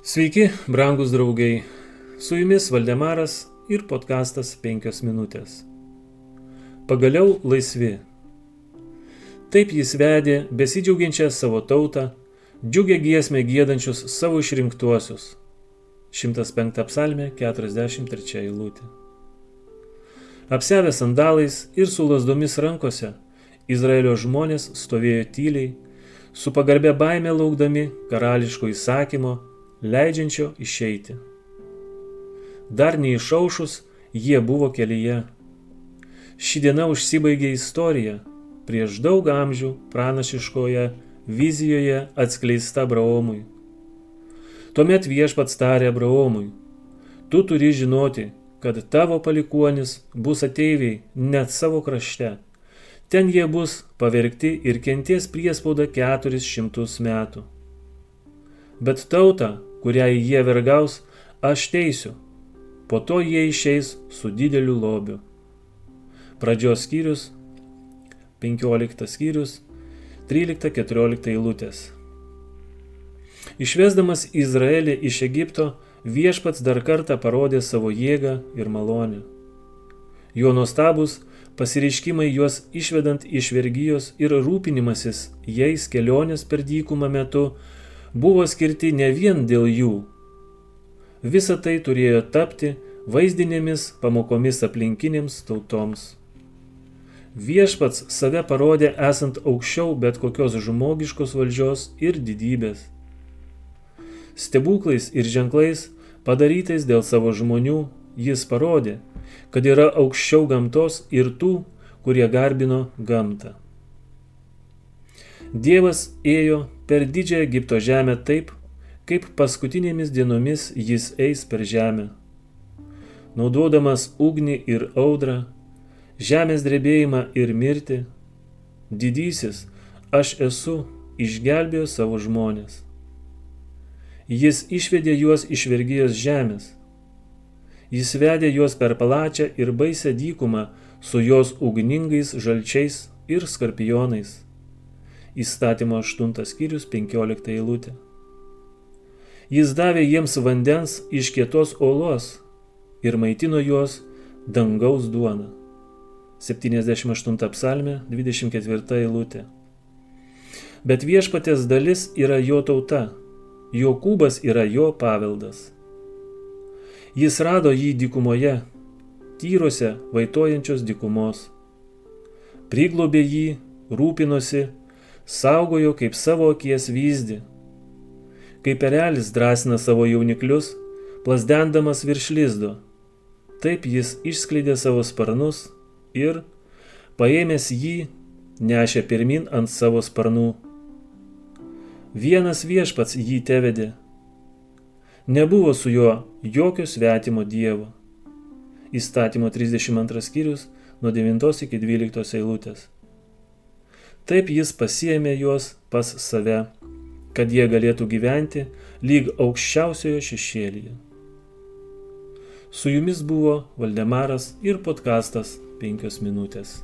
Sveiki, brangūs draugai. Su jumis Valdemaras ir podkastas 5 minutės. Pagaliau laisvi. Taip jis vedė besidžiaugiančią savo tautą, džiugę giesmę giedančius savo išrinktuosius. 105 psalmė, 43 eilutė. Apsiavę sandalais ir su lazdomis rankose, Izraelio žmonės stovėjo tyliai, su pagarbia baime laukdami karališko įsakymo, leidžiančio išeiti. Dar neišaušus, jie buvo kelyje. Ši diena užsibaigė istorija, prieš daug amžių pranašiškoje vizijoje atskleista Abraomui. Tuomet Viešpats tarė Abraomui: tu turi žinoti, kad tavo palikuonis bus ateiviai net savo krašte. Ten jie bus pavergti ir kenties priespaudą 400 metų. Bet tautą, kuriai jie vergaus, aš teisiu. Po to jie išeis su dideliu lobiu. Pradžios skyrius, 15 skyrius, 13-14 eilutės. Išvesdamas Izraelį iš Egipto, Viešpats dar kartą parodė savo jėgą ir malonę. Jo nuostabus pasireiškimai juos išvedant iš vergijos ir rūpinimasis jais kelionės per dykumą metu buvo skirti ne vien dėl jų. Visa tai turėjo tapti vaizdinėmis pamokomis aplinkinėms tautoms. Viešpats save parodė esant aukščiau bet kokios žmogiškos valdžios ir didybės. Stebuklais ir ženklais padarytais dėl savo žmonių jis parodė, kad yra aukščiau gamtos ir tų, kurie garbino gamtą. Dievas ėjo per didžiąją Egipto žemę taip, kaip paskutinėmis dienomis jis eis per žemę. Naudodamas ugnį ir audrą, žemės drebėjimą ir mirtį, didysis aš esu išgelbėjo savo žmones. Jis išvedė juos iš vergijos žemės. Jis vedė juos per plačią ir baisią dykumą su jos ugningais žalčiais ir skorpionais. Įstatymo 8 skyrius 15 eilutė. Jis davė jiems vandens iš kietos uolos ir maitino juos dangaus duona. 78 psalmė 24 eilutė. Bet Viešpaties dalis yra jo tauta, Jokūbas yra jo paveldas. Jis rado jį dykumoje, tyrose vaitojančios dykumos. Priglobė jį, rūpinosi, saugojo kaip savo akies vyzdį. Kaip erelis drąsina savo jauniklius, plazdendamas virš lizdo, taip jis išskleidė savo sparnus ir, paėmęs jį, nešė pirmin ant savo sparnų. Vienas Viešpats jį tevedė. Nebuvo su juo jokio svetimo dievo. Įstatymo 32 skyrius nuo 9 iki 12 eilutės. Taip jis pasiėmė juos pas save, kad jie galėtų gyventi lyg aukščiausiojo šešėlyje. Su jumis buvo Valdemaras ir podkastas 5 minutės.